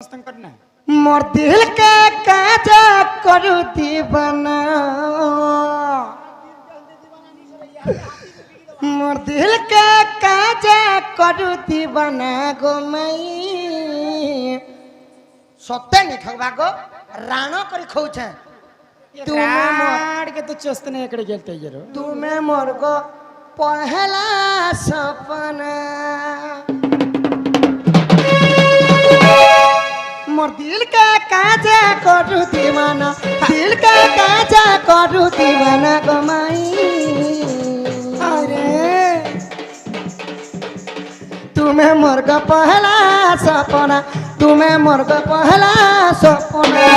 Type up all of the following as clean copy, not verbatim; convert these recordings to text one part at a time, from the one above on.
समस्त करना मोर दिल के काजा करू दीवाना मोर दिल के काजा करू दीवाना गो मई सत्य नहीं ठगवा गो राणो करी खौछे राड के तो चस्त नहीं एकड़े गेलते जरो तुम्हें मोर गो पहला सपना मोर दिल का काजा करू दीवाना दिल का काजा करू दीवाना गमाई अरे तुम्हें मोर गो पहला सपना तुम्हें मोर गो पहला सपना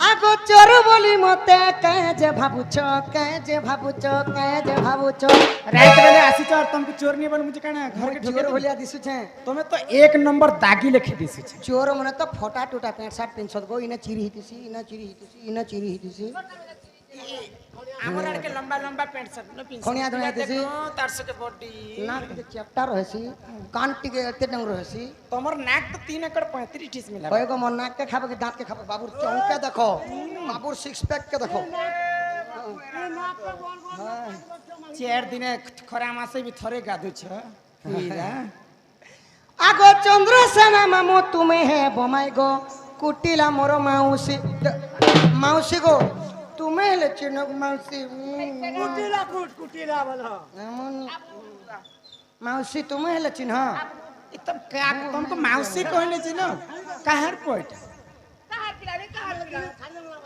आगो चोर बोली मते काजे भाबुछो काजे भाबुछो काजे भाबुछो रात बेले आसी चोर तुमको चोर नहीं बन मुझे कहना घर के चोर बोलिया दिसु छे तुम्हें तो एक नंबर दागी लिखी दिसु छे चोर मने तो फोटा टूटा पैंट शर्ट पिन सद गो इने चिरी हितिसी इने चिरी हितिसी इने चिरी हितिसी हमर के लंबा लंबा पैंट शर्ट न पिन खनिया धनिया दिसी तारसो के बॉडी नाक के चैप्टर रहसी कान टिके एते डंग रहसी तमर नाक तो 3 एकड़ 35 टिस मिला कय गो मन नाक के खाबे के दांत के खाबे बाबूर चौके देखो बाबूर सिक्स पैक के देखो चार दिन खरा मासे भी थरे गादु छ हीरा आगो चंद्रसेना मामो तुम्हें है बमाई गो कुटिला मोरो माउसी माउसी गो तुम्हें ले चिनो माउसी कुटीला बोलो माउसी तुम्हें ले चिन्ह तब का तुमको मौसी कहले छी न कहर पोट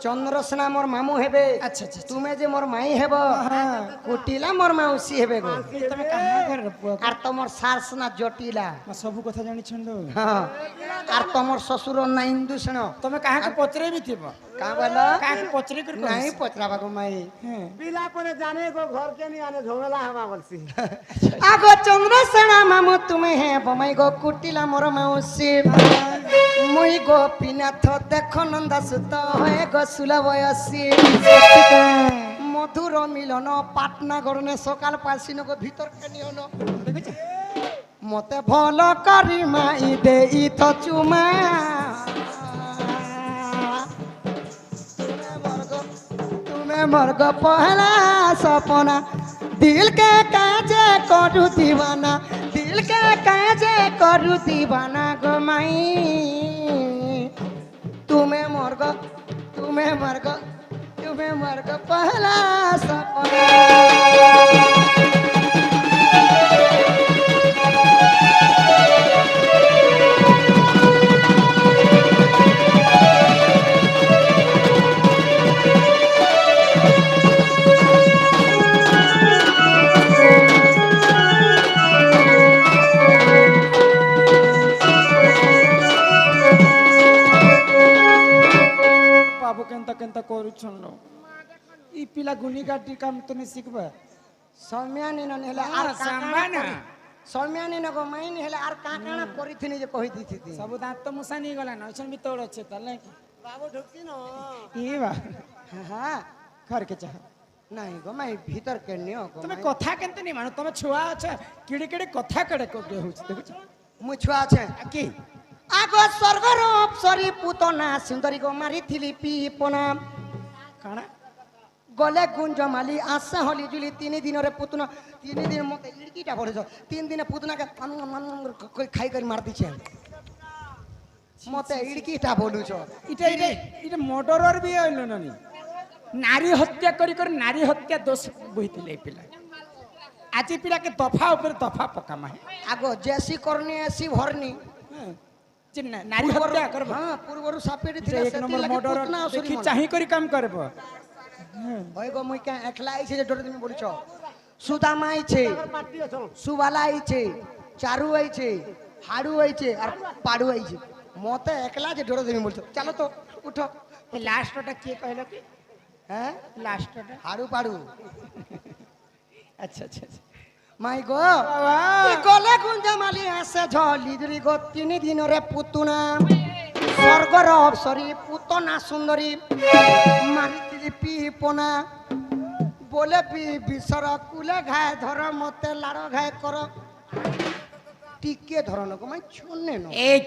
चंद्रसेना मोर मामू हेबे अच्छा अच्छा तुम्हें जे मोर माई हेबो कुटिला मोर माउसी हेबे गो तमे कहां घर रपुआ आर तमोर सारसना जटिला म सब कथा जानि छंदो हां आर तमोर ससुर ना हिंदू सनो तमे कहां के पचरे भी थिबो का बोला कहां के पचरे कर नहीं पचराबा गो माई बिला कोने जाने को घर के नहीं आने झोला हवा बोलसी आगो चंद्रसेना मामू तुम्हें है बमाई गो कुटिला मोर माउसी मुई गोपीनाथ देखो नंदा सुत होए गो सुलभयसी मधुर मिलन पाटना गरने सकाल पासिन गो भीतर के नियनो मते भल करी माई देई तो चुमा तुम्हें मर्ग पहला सपना दिल के काजे करू दीवाना दिल के काजे करू दीवाना गो माई तुम्हें मर्ग पहला सपना केंता करू छनो ई पिला गुनी गाटी काम तने सिखबा सम्यानी न हेले आर सामाना सम्यानी न गो माइन हेले आर का काना परिथिनी जे कहि दिथि ती सब दांत तो मुसा नहीं गला न ओछन भी तोड़ छे तले बाबू ढुकती न ई बा हां घर के चाह नहीं गो माई भीतर के नियो गो तमे कथा केनते नहीं मानो तमे छुआ छ किड़े किड़े कथा कड़े को के होछ देखो मु छुआ छे की आगो स्वर्गर अप्सरी पुतना सुंदरी गो मारी थिली पीपना काना गले गुंजमाली आशा हली जुली 3 दिन रे पुतना 3 दिन मते इड़कीटा पड़े 3 दिन पुतना के खाई कर मार दी छे मते इड़कीटा बोलू छ इटा इटा इटा मर्डरर भी आइलो ननी नारी हत्या करी कर नारी हत्या दोष बहितले पिला आजी पिला के दफा ऊपर दफा पका माहे आगो जैसी करनी ऐसी भरनी चिन्ना नारी हत्या करब हां पूर्वरु सापेडी थिला एक नंबर मर्डरर देखि चाहि करी काम करब होय गो मुई का एकलाई छे जे डर তুমি বলছো সুদামাই छे সুবালাই छे चारू आई छे হাড়ু হয়েছে আর পাড়ু হয়েছে মতে একলা যে ডোর দেবি বলছো চলো তো উঠো লাস্টটা কি কহিল কি হ্যাঁ লাস্টটা হাড়ু পাড়ু আচ্ছা আচ্ছা আচ্ছা মাই গো বাবা। গলে গুঞ্জামালি আসে ঝলিদ্রি গো 3 দিনরে পুতুনা স্বর্গর অপসরী পুতনা সুন্দরী মারিত্রি পিপনা বলে বিশ্বর কুলে ঘায় ধর মতে লাড় ঘায় কর টিকে ধরন গো মাই শুনে ন এই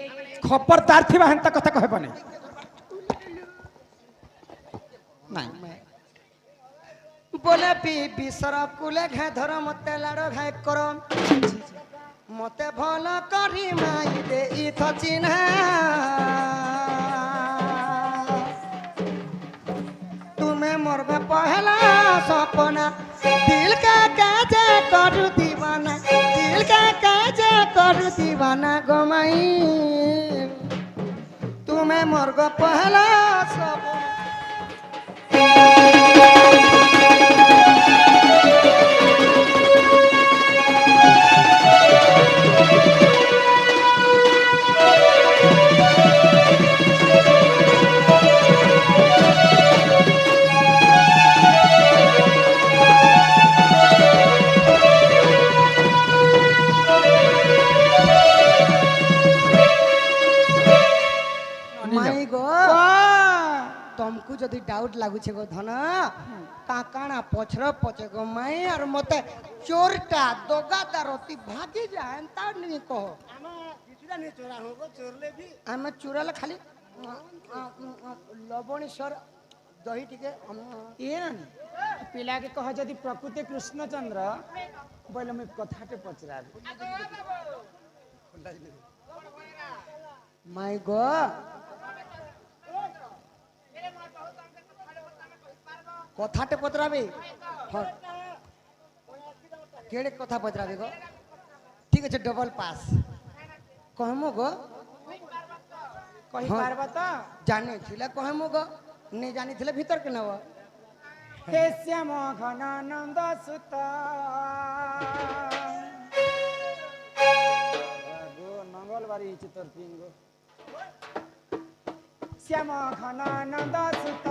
খবরদার থিবা হেন্তা কথা কহব নাই নাই বলে বিশ্বর কুলে ঘায় ধর মতে লাড় ঘায় কর মতে ভাল করি মাই দে ইথ চিহ্না তুমি মোরবে পহলা সপনা দিল কা কাজে করু দিবানা দিল কা কাজে করু দিবানা গমাই তুমি মোরবে পহলা সপনা মাই গো तुमको जदि डाउट लागुछे गो धन ता काना पछर पचे गो माई और मते चोरटा दोगादार ती भागी जाए ता नहीं कहो ଆମ କିଛିଟା ନି ଚୋରା ହବ ଚୋରଲେ ବି आमे चुराले खाली लवणेश्वर दही टिके ये ना पिला के कह जदि प्रकृति कृष्णचंद्र बोले मैं कथाटे पचरा माई गो कथाटे पचराबे केड़े कथा पचराबे गो ठीक है डबल पास कहमो गो कही हाँ। पारबा तो जाने थिले कहमो गो नहीं जानी थिले भीतर के नव हे श्याम घनानंद सुत गो मंगलवारी चितर तीन गो श्याम घनानंद सुत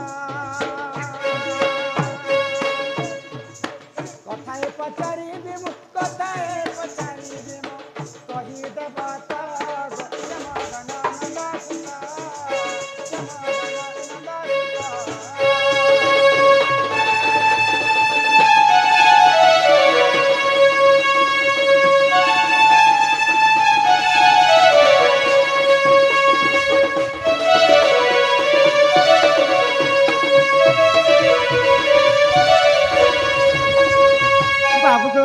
कथाए पचारी बिमु कथाए पचारी बिमु कही देबा तो श्याम घनानंद सुत श्याम घनानंद सुत बाबू गो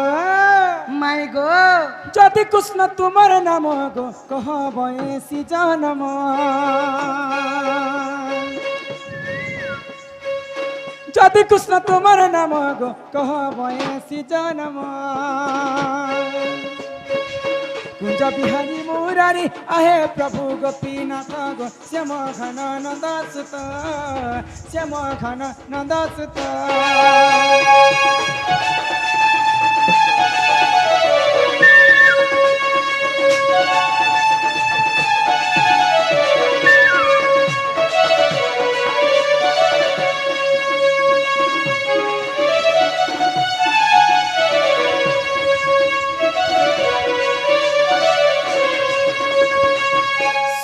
माई गो जदि कृष्ण तुम्हार नाम गो कह बयसी जनम जदि कृष्ण तुम्हार नाम गो कह बयसी जनम कुंज बिहारी मुरारी आहे प्रभु गोपीनाथ गो श्याम घनानंद सुत श्याम घनानंद सुत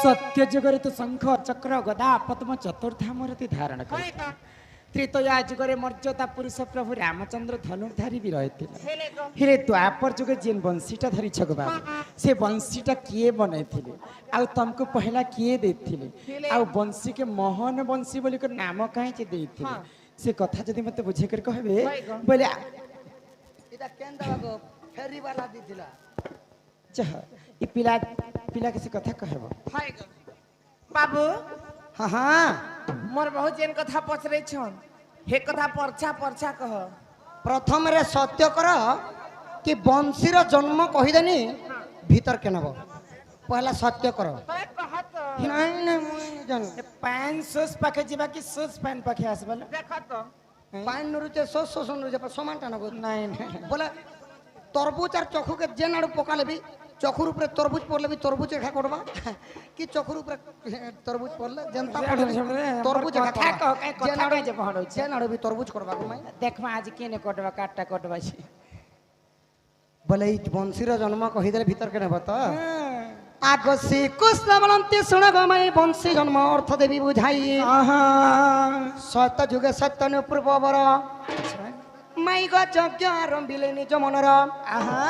सत्य जुगरे तो शंख चक्र गदा पद्म चतुर्था मूर्ति धारण कर त्रेतया जुगरे मर्यादा पुरुष प्रभु रामचंद्र धनुर्धारी भी रहे हेले द्वापर जुगे जेन बंशीटा धरी छग बाबू से बंशीटा किए बनै थिले आ तुमको पहला किए देथिले आ बंशी के मोहन बंशी बोली कर नाम काहे जे देथिले से कथा जदि मते बुझे कर कहबे बोले इटा केंदा गो फेरी वाला दिथिला चह ई पिला पिला के से कथा कहबो बाबू हाँ हाँ मोर बहुत जेन कथा पचरे छन हे कथा परछा परछा कह प्रथम रे सत्य कर कि बंशीर जन्म कहीदेनी भीतर के नब पहला सत्य कर तय कहत नहीं नहीं मुई जान पैन सोस पाखे जीवा कि सोस पैन पाखे आसबल देखत पाइन नरुचे सोस सोस नरुचे पर समान टा नगो नहीं नहीं बोले तरबूज और चखु के जेन आड़ू पकाले भी চকুর উপরে তরবুজ পড়লে বি তরবুজ একা করবা কি চকুর উপরে তরবুজ পড়লে জনতা তরবুজ একা কথা করবা কও, কাই কথা কাই যে বহড়াউছ? যে নাড়বি তরবুজ করবা গো মাই দেখমা আজ কেনে কটবা কাটটা কটবা ছি। বলে এই বংশীর জন্ম কহিদেলে ভিতর কে নেব তো আগ শ্রীকৃষ্ণ বলন্তি শুণ গো মাই বংশী জন্ম অর্থ দেবী বুঝাই আহা সত্য যুগে সত্য পূর্ববর মাই গো যজ্ঞ আরম্ভিলে নিজ মনর আহা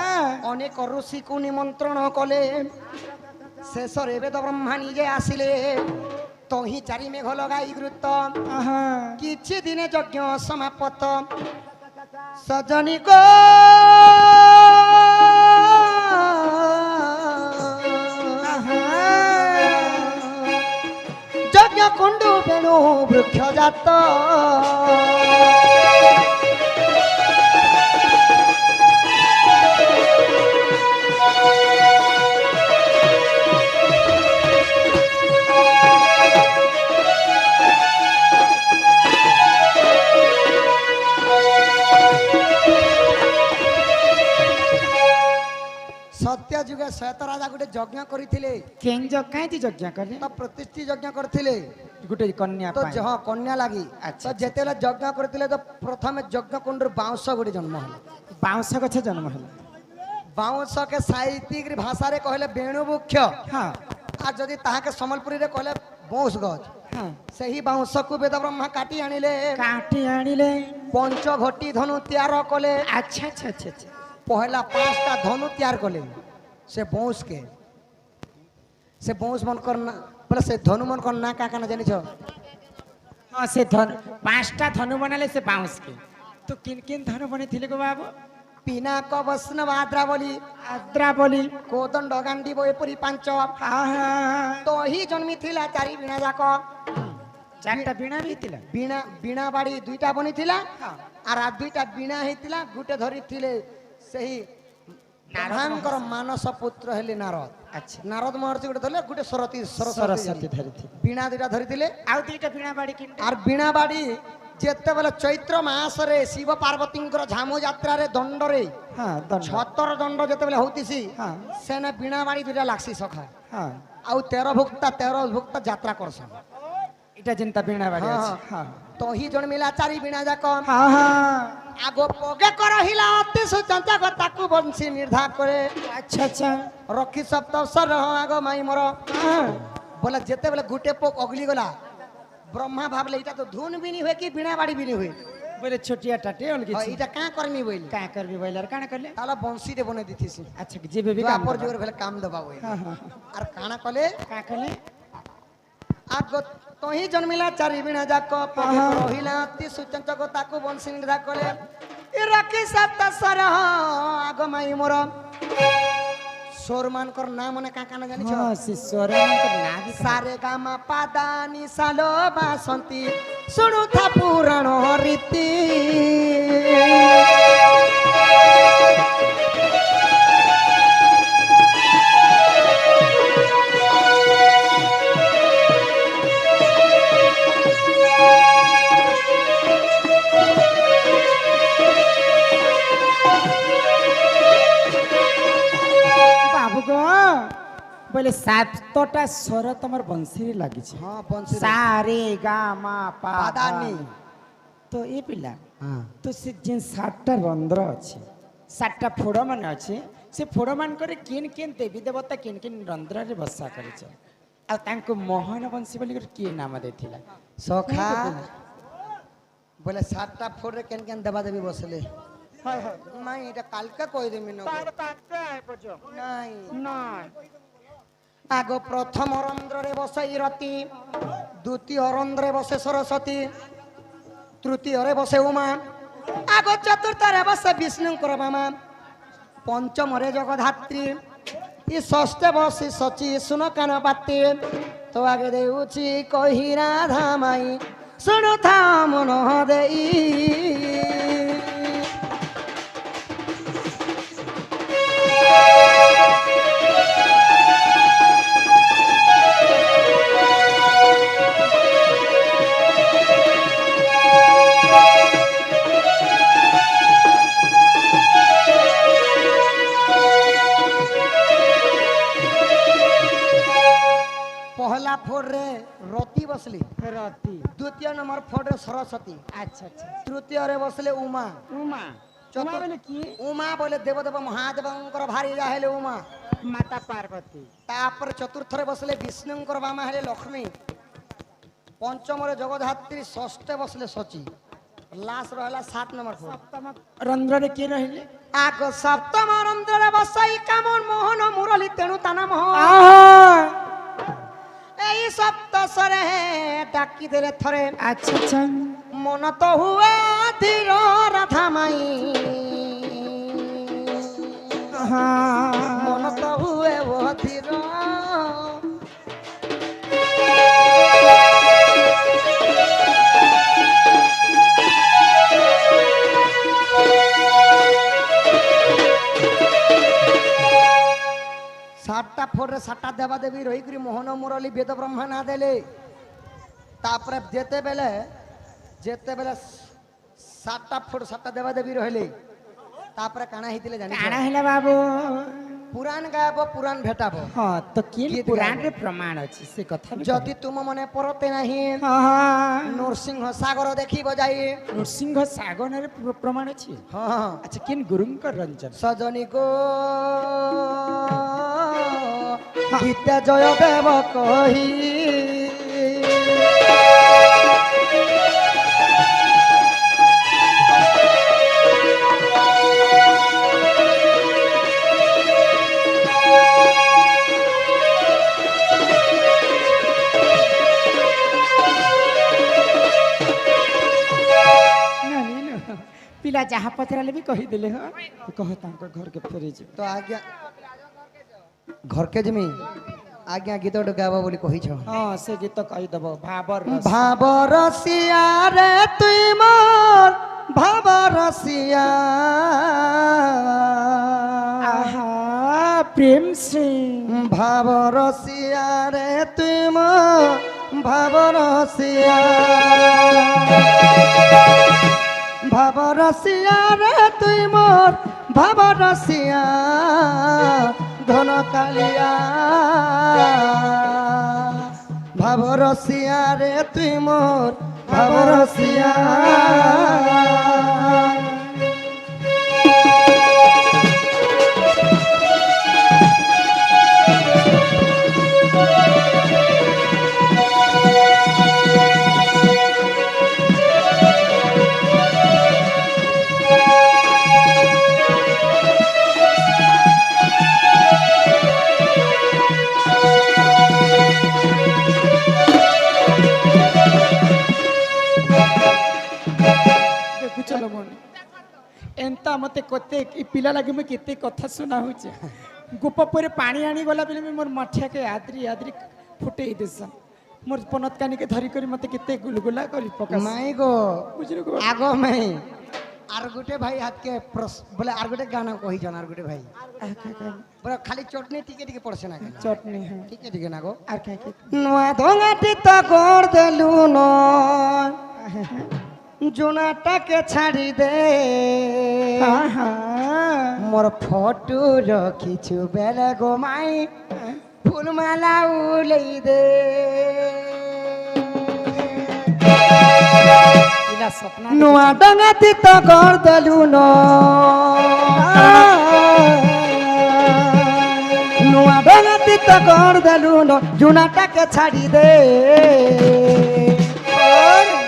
অনেক ঋষিକୁ নিমন্ত্রণ কলে শেষরে বেদ ব্রহ্মা নিজে আসিলে তহি চারি মেঘ লগাই গুরুত্ব আহা কিছু দিনে যজ্ঞ সমাপ্ত সজনী গ যজ্ঞ কুণ্ডু বেণু বৃক্ষ জাত সত্য যুগে শ্বেত রাজা গোটে যজ্ঞ করিଥିଲେ কেন কাইতি যজ্ঞ কলে তো প্রতিষ্ঠি যজ্ঞ করଥିଲେ গুটে কন্যা তো পাই ହଁ କନ୍ୟା ଲାଗି ଆଚ୍ଛା, ତ ଯେତେବେଳେ ଯଜ୍ଞ କରିଥିଲେ ତ ପ୍ରଥମେ ଯଜ୍ଞ କୁଣ୍ଡରୁ ବାଉଁଶ ଗୋଟେ ଜନ୍ମ ହେଲା ବାଉଁଶ ଗଛ ଜନ୍ମ ହେଲା। ବାଉଁଶକେ ସାହିତ୍ୟିକ ଭାଷାରେ କହିଲେ ବେଣୁ ବୃକ୍ଷ ହଁ আর যদি তাহাকে সম্বলপুরীরে কলে বৌস গছ ହଁ সেই বাউঁশকু বেদ ব্রহ্মা কাটি আনিলে কাটি আনিলে পঞ্চ ঘটি ধনু তৈয়ার কলে আচ্ছা আচ্ছা আচ্ছা আচ্ছা পহলা 5টা ধনু তৈয়ার কলে সে বৌসকে সে বৌস মনকর না বলে সে ধনু মনকর না কাকা না জানিছ ହଁ ସେ ଧନୁ 5ଟା ଧନୁ ବନାଲେ ସେ ବାଉଁଶକେ ତ କିନ କିନ ଧନୁ ବନେଇଥିଲେ ଗো ବାବୁ? পিনাক বৈষ্ণব আদ্রাবলী ଆଦ୍ରା ବୋଲି কোদণ্ড গান্ডিব এপরি পাঞ্চ ଆହା তহি জন্মি থিলা চারি বীণা যাক ଚାରିଟା ବୀଣା ବି ହେଇଥିଲା। বীণা বীণা বাড়ি দুইটা বনিথিলা ହଁ আর আর দুইটা বীণা হইতিলা গুটে ধরিଥିଲେ সেই নারায়ণଙ୍କର ମାନସ পুତ୍ର ହେଲେ ନାରଦ ଆଚ୍ଛା ନାରଦ ମହର୍ଷି ଗୋଟେ ଧରିଲେ ଗୋଟେ ସରସ୍ୱତୀ ସରସ୍ୱତୀ ସରସ୍ୱତୀ ଧରିଥିଲେ। ବୀଣା ଦୁଇଟା ଧରିଥିଲେ ଆଉ ଦିଟା ବୀଣା ବାଡ଼ି କିଣିଲେ। আর বীণা বাড়ি যেତେବେଳେ চৈত্র মাসরে শিব পার্বতীଙ୍କର ঝামু যাত্রারে দণ্ডরে ହଁ ଦଣ୍ଡ ଛତର ଦଣ୍ଡ ଯେତେବେଳେ ହଉଥିସି ହଁ ସେନେ ବୀଣା ବାড়ି ଦୁଇଟା ଲାଗ୍ସି ସଖା ହଁ ଆଉ 13 ଭୁକ୍ତା ଯାତ୍ରା করছন ଏଇଟା ଯେନ୍ତା ବୀଣା ବାଡ଼ି ହଁ, ଅଛି। ହଁ। ହଁ তহি জন্মিলা চারি বীণা যাক ହଁ ହଁ আগ পগে করহিলা অতি সুচঞ্চক তাকু বংশী নির্ধা করে আচ্ছা আচ্ছা রক্ষী সপ্তসর আগ মাই মর ହଁ বলে যেতেবেলে গুটে পোক অগলি গলা ব্রহ্মা ভাবলে এটা তো ধুন বিনি হয়ে কি বীণা বাড়ি বিনি হয়ে ବୋଇଲେ ଛୋଟିଆ ଟାଟେ ଅଲଗି এটা কাঁ করমি বইলি କାଁ କରିବି ବୋଇଲେ କାଣା କଲେ? তাহলে বংশীরে বনে দিথিসি আচ্ছা ଯିବେ ବି କାମ আপর ଦବା। জোরে ফেলে কাম দেবা বই ହଁ ହଁ আর কানা কলে କାଁ କଲେ? আগ তহি জন্মিলা চারি বীণা যাক পগে রহিলা অতি সুচঞ্চক তাকু বংশী নির্ধা করে এ রক্ষী সপ্তসর আগ মাই মর সোর মানকর নাম মনে কাঁ কানা জানিছ ହଁ ଶିଶୁରମାନଙ୍କର ନାଁ ବି সারে গামা পাদানি সালো বাসন্তী শুণুথা পুরাণ রীতি ବାବୁ ଗো ବୋଇଲେ 7ଟା ସ୍ୱର ତମର ବଂଶୀରେ ଲାଗିଛି। হ্যাঁ বংশী ସା ରେ ଗା ମା ପା পাদানি ତ ଏ ପିଲା হ্যাঁ ତ ସେ ଯେନ୍ 7ଟା ରନ୍ଧ୍ର ଅଛି 7ଟା ଫୋଡ଼ ମାନେ ଅଛି ସେ ଫୋଡ଼ ମାନଙ୍କରେ କିନ୍ କିନ୍ ଦେବୀ ଦେବତା କିନ୍ କିନ୍ ରନ୍ଧ୍ରରେ ବସା କରିଛ ଆଉ ତାଙ୍କୁ ମୋହନ ବଂଶୀ ବୋଲି ଗୋଟେ କିଏ ନାମ ଦେଇଥିଲା? সখা বলে 7টা ফোরে কেন কেন দেবা দেবী বসলে নাই এটা কালকে কই দেমি ন নাই আগ প্রথম রন্ধ্রে বসে রতি দ্বিতীয় রন্ধ্রে বসে সরস্বতী তৃতীয়রে বসে উমা আগ চতুর্থরে বসে বিষ্ণুঙ্কর মামা পঞ্চমরে জগধাত্রী ই ষষ্ঠে বসে সচি শুন কান পাতি তো আগে দেউছি কহি রাধা মাই শুণু থা মন দেই পহলা ফোড়ে রতি বসলি, রতি দ্বিতীয় নম্বর ফোড়ে সরস্বতী, আচ্ছা আচ্ছা তৃতীয়রে বসলে উমা। উমা উমা বলে কি উমা বলে দেবদেব মহাদেবঙ্কর ভারি যা হেলে উমা। মাতা পার্বতী তারপরে চতুর্থরে বসলে বিষ্ণুঙ্কর বামা হেলে লক্ষ্মী, পঞ্চমরে জগদ্ধাত্রী, ষষ্ঠে বসলে শচী, লাস্ট রহলা 7 নম্বর ফোড়। সপ্তম রন্ধ্রে কি রহিলে আগ সপ্তম রন্ধ্রে বসাই কামন মোহন মুরলী তেণু তা নাম এই সপ্তস্বরে ডাকি দেলে থরে। আচ্ছা আচ্ছা মন তো হুয়ে ধীর রাধা মাই, মন তো হুয়ে ও ধীর। সাতটা ফোড়ে 7টা দেবা দেবী রহিকি মোহন মুরলী বেদ ব্রহ্মা না দেলে, তারপরে যেতেবেলে 7টা ফোড় 7টা দেবা দেবী রহিলে, তারপরে কানা হইতিলে জানি কাଣା হেলা বাবু পুরাণ গায়ব পুরাণ ভেটাবো। হ্যাঁ তো কি গীত পুরাণরে প্রমাণ আছে সে কথা বি যদি তুম মনে পড়তে নাহি হ্যাঁ নরসিংহ সাগর দেখিব যাই। নৃসিংহ সাগরের প্রমাণ আছে হ্যাঁ আচ্ছা কিন গুরুঙ্কর রঞ্জন সজনী গো গীতে জয় দেব কহি, ପିଲା ଯାହା ପଚରାଲେ ବି କହିଦେଲେ ହଁ କହ ତାଙ୍କ ଘରକେ ଫେରି ଯିବ তো আজ্ঞা ঘরকে জিমি আজ্ঞা গীত গোটে গাব বলি কহিছ। ହଁ ସେ ଗୀତ କହିଦବ ଭାବର ভাব রসিয়া রে তুই মোর ভাব রসিয়া, আহা প্রেম শ্ରୀ ভাব রসিয়া রে তুই মোর ভাব রসিয়া, ভাব রসিয়া রে তুই মোর ভাব রসিয়া, ধন কালিয়া ভাব রসিয়া রে তুই মোর ভাব রসিয়া। ଦେଖୁଛ ଲୋ ମଣି ଏନ୍ତା ମତେ କେତେ ଇ ପିଲା ଲାଗି ମୁଁ କେତେ କଥା ଶୁଣା ହଉଛି ଗୋପ ପରେ ପାଣି ଆଣି ଗଲା ବେଲେ ବି ମୋର ମାଠିଆକେ ଆଦ୍ରି ଆଦ୍ରି ଫୁଟେଇ ଦେସନ୍ ମୋର ପନତ କାନିକେ ଧରି କରି ମତେ କେତେ ଗୁଲଗୁଲା କରି ପକା মাই গো ବୁଝିଲୁ ଗୋ আগ মাই আর গোটে ভাই হাতকে বলে আর গোটে গান কহিছন আর গোটে ভাই বলে খালি চটনি টিকে টিকে পড়ছে না কেন? চটনি হ্যাঁ টিকে টিকে না গো। আর কাই কাই নয়া দঙ্গাটি তো গড় দেলু ন জোনাটাকে ছাড়ি দে, মোর ফটো রখিছু বেলে গো মাই ফুলমালা উলেই দে। ପିଲା ସ୍ୱପ୍ନ নয়া দঙ্গাটি তো গড় দেলু ন নয়া দঙ্গাটি তো গড় দেলু ন জোনাটাকে ছাড়ি দে,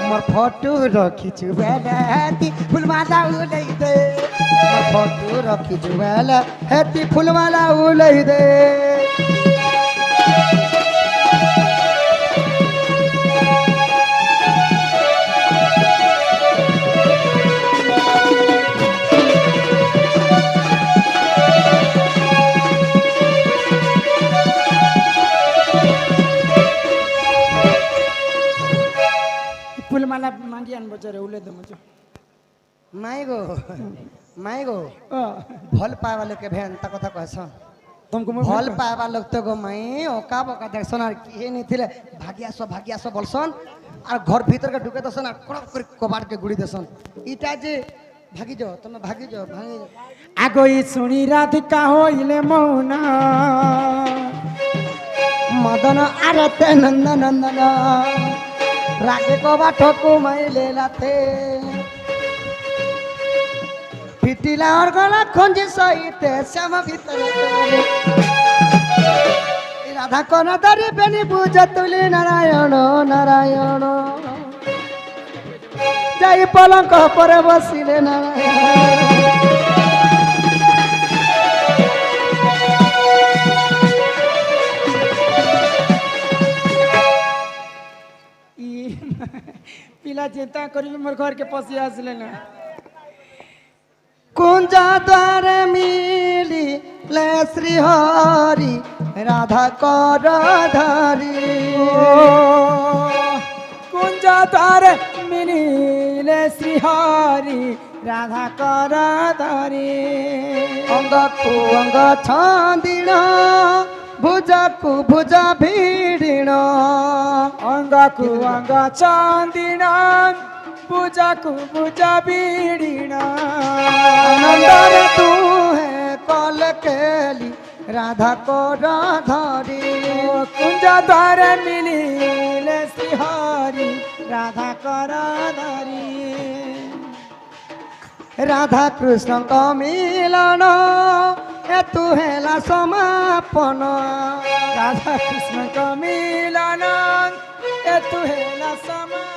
মোর ফটো রখিছু বেলে হেতি ফুলমালা উলেই দে, মোর ফটো রখিছু বেলে হেতি ফুলমালা উলেই দে। ফুলমালা মাগি আনবো জরে উলে দেবো যে মাই গো মাই গো ভাল পাଇବା লোকে ভেন্তা কথা কহস, ତମକୁ ମୁଁ ভাল পাଇବା লোক তো গো মাই ওকা বকা দেখছন আর কি নিଥିଲେ ভাগি আস বলছন আর ঘর ভিতরকে ঢুকে দছন আর কড়ক করে কবাটকে গুড়ি দেছন। ইটা যে ভাগি যাও তুমি ভাগি যাও ভাগি আগই শুনি রাধিকা হইলে মৌনা মদন আরতে নন্দ নন্দন রাগে কবা ঠকু মাইলে লাতে ফিটিলা ওর গলা খঞ্জি সইতে শ্যাম ভিতরে তোরে রাধা কোন দারি বেনি বুঝ তুলি নারায়ণ নারায়ণ যাই পলঙ্ক পরে বসিলে নারায়ণ पिला चिंता करी मोर घर के पसी आसले ना कुंज द्वार मिली ले श्री हरि राधा कर धरी कुंज द्वार मिलिले श्री हरि राधा कर धरी अंग को अंग छांदिण भुज को भुज भिड़िण अंग को अंग चांदिन पूजा को पूजा बीड़ीण नंदन तू है कल केली राधा को राधारी कुंज द्वार मिलिले श्री हरि राधा कर धरी राधा कृष्ण को मिलन ए तू हेला समापन राधा कृष्ण का मिलन ए तु है ना समा